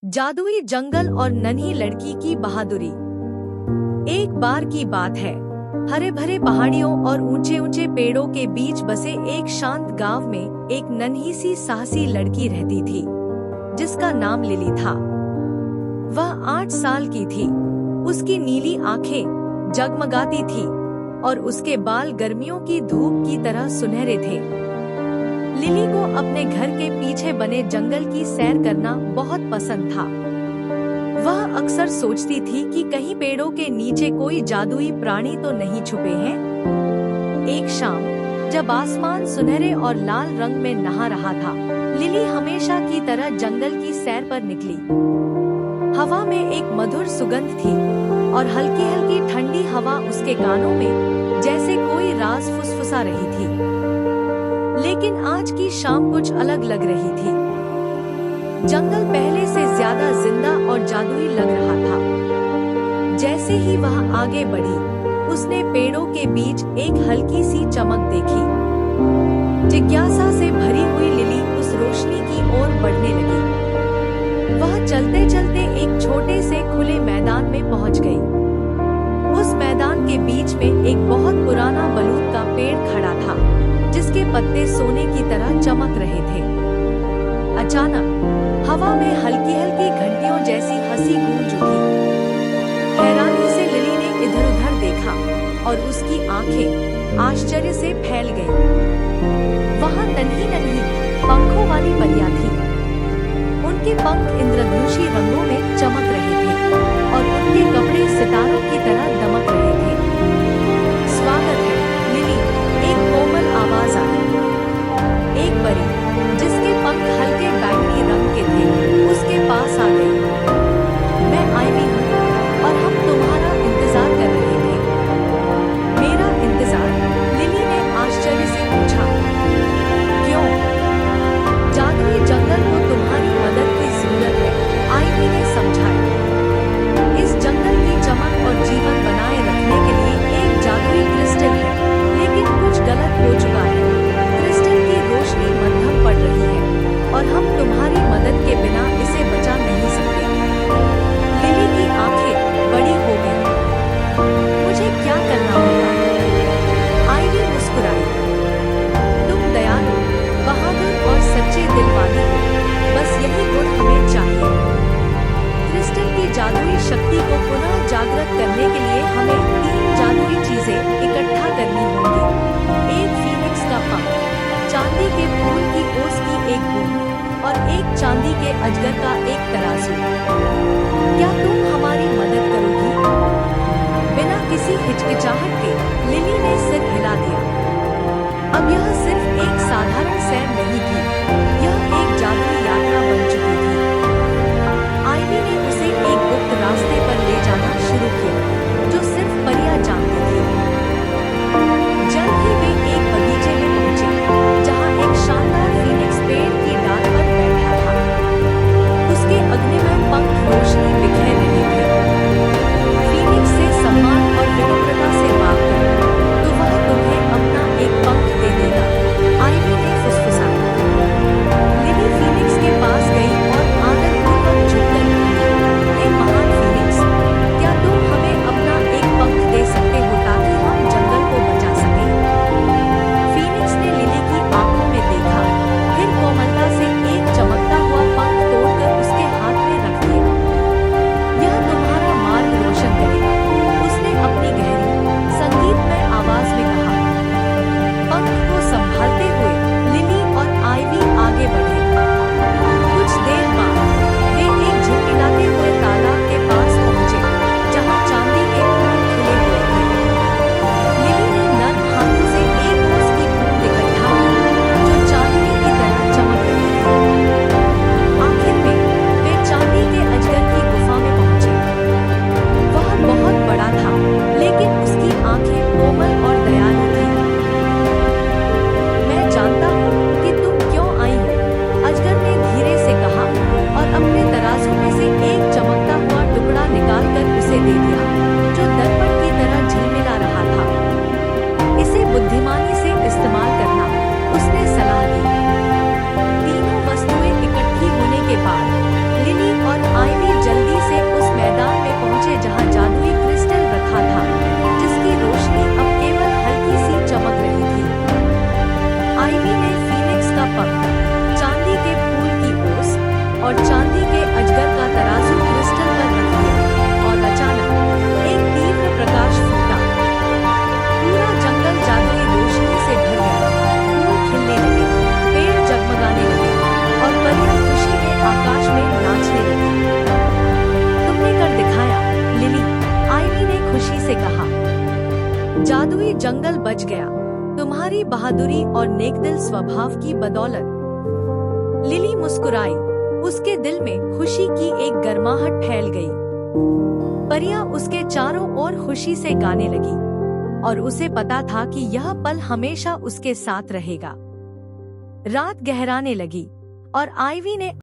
जादुई जंगल और नन्ही लड़की की बहादुरी। एक बार की बात है, हरे भरे पहाड़ियों और ऊंचे ऊंचे पेड़ों के बीच बसे एक शांत गांव में एक नन्ही सी साहसी लड़की रहती थी, जिसका नाम लिली था। वह 8 साल की थी। उसकी नीली आंखें जगमगाती थी और उसके बाल गर्मियों की धूप की तरह सुनहरे थे। लिली को अपने घर के पीछे बने जंगल की सैर करना बहुत पसंद था। वह अक्सर सोचती थी कि कहीं पेड़ों के नीचे कोई जादुई प्राणी तो नहीं छुपे हैं। एक शाम, जब आसमान सुनहरे और लाल रंग में नहा रहा था, लिली हमेशा की तरह जंगल की सैर पर निकली। हवा में एक मधुर सुगंध थी और हल्की हल्की ठंडी हवा उसके कानों में जैसे कोई राज फुसफुसा रही थी। लेकिन आज की शाम कुछ अलग लग रही थी। जंगल पहले से ज्यादा जिंदा और जादुई लग रहा था। जैसे ही वह आगे बढ़ी, उसने पेड़ों के बीच एक हल्की सी चमक देखी। जिज्ञासा से भरी हुई लिली उस रोशनी की ओर बढ़ने लगी। वह चलते चलते एक छोटे से खुले मैदान में पहुंच गई। उस मैदान के बीच में एक बहुत पुराना बलूत का पेड़ खड़ा था, जिसके पत्ते सोने की तरह चमक रहे थे। अचानक हवा में हल्की हल्की घंटियों जैसी हंसी गूंज उठी। हैरानी से लिली ने इधर-उधर देखा और उसकी आंखें आश्चर्य से फैल गईं। वहां नन्ही नन्ही पंखों वाली परियां थीं। उनके पंख इंद्रधनुषी रंगों में चमक रहे थे और उनके कपड़े सितारों की तरह दमक रहे थे। स्वागत है लिली, एक कोमल आवाज आई। एक परी, जिसके पंख हल्के बैंगनी रंग के थे, उसके पास आ गई। मैं आईवी हूँ और हम तुम्हारा इंतजार कर रहे थे। मेरा इंतजार? लिली ने आश्चर्य से पूछा। क्यों? जादुई जंगल को तुम्हारी मदद की जरूरत है, आईवी ने समझाया। इस जंगल की चमक और जीवन बनाए रखने के लिए एक जादुई क्रिस्टल है, लेकिन कुछ गलत हो चुका है। क्रिस्टल की रोशनी मध्यम पड़ रही है और हम तुम्हारी मदद के बिना इसे बचा नहीं सकते। लिली की आंखें बड़ी हो गईं। मुझे क्या करना होगा? आईवी मुस्कुराई। तुम दयालु, बहादुर और सच्चे दिल वाली हो। बस यही गुण हमें चाहिए। क्रिस्टल की जादुई शक्ति को पुनः जागृत करने के लिए हमें 3 जादुई चीजें इकट्ठा करनी होंगी। एक फीनिक्स का पंख, चांदी के फूल की ओस की एक बूंद और एक चांदी के अजगर का एक तराजू। क्या तुम हमारी मदद करोगी? बिना किसी हिचकिचाहट के लिली ने सिर हिला दिया। अब यह सिर्फ एक साधारण सैर नहीं थी, यह एक जादुई यात्रा बन चुकी थी। आईवी ने उसे एक गुप्त रास्ते पर ले जाना शुरू किया, जो सिर्फ परियां जानती थी। जल्द ही वे एक बगीचे में पहुंचे, जहां एक शानदार फीनिक्स पेड़ की डाल पर बैठा था। उसके अग्निमय पंख रोशनी बिखेर रहे थे। फीनिक्स से सम्मान और विनम्रता से बात करो, तो वह तुम्हें अपना एक पंख दे देगा, आईवी ने फुसफुसाया। लिली फीनिक्स के पास गई और आदरपूर्वक झुककर बोली, हे महान फीनिक्स, क्या तुम हमें अपना एक पंख दे सकते हो ताकि हम जंगल को बचा सकें? फीनिक्स ने लिली की आंखों में देखा, फिर कोमलता से एक चमकता हुआ पंख तोड़कर उसके हाथ में रख दिया। यह तुम्हारा मार्ग रोशन करेगा, उसने अपनी गहरी, संगीतमय आवाज में कहा। पंख को संभालते हुए लिली और आईवी आगे बढ़े। कुछ देर बाद वे एक झिलमिलाते हुए तालाब के पास पहुंचे, जहां चांदी के फूल खिले हुए थे। लिली ने नर्म हाथों से एक ओस की बूंद इकट्ठा की, जो चांदनी की तरह चमक रही थी। आखिर में वे चांदी के अजगर की गुफा में पहुंचे। वह बहुत बड़ा था, लेकिन उसकी आंखें कोमल और दयालु थीं। मैं जानता हूँ कि तुम क्यों आई हो, अजगर ने धीरे से कहा और अपने तराजू में से एक चमकता हुआ टुकड़ा निकालकर उसे दे दिया, जो दर्पण की तरह झिलमिला रहा था। इसे बुद्धिमानी से इस्तेमाल करना, उसने सलाह दी। तीनों वस्तुएं इकट्ठी होने के बाद लिली और और चांदी के अजगर का तराजू क्रिस्टल पर रख दिया और अचानक एक तीव्र प्रकाश फूटा। पूरा जंगल जादुई रोशनी से भर गया। फूल खिलने लगे, पेड़ जगमगाने लगे और परियां खुशी में आकाश में नाचने लगी। तुमने कर दिखाया, लिली, आइवी ने खुशी से कहा। जादुई जंगल बच गया, तुम्हारी बहादुरी और नेकदिल स्वभाव की बदौलत। लिली मुस्कुराई। उसके दिल में खुशी की एक गर्माहट फैल गई। परियां उसके चारों ओर खुशी से गाने लगी और उसे पता था कि यह पल हमेशा उसके साथ रहेगा। रात गहराने लगी और आइवी ने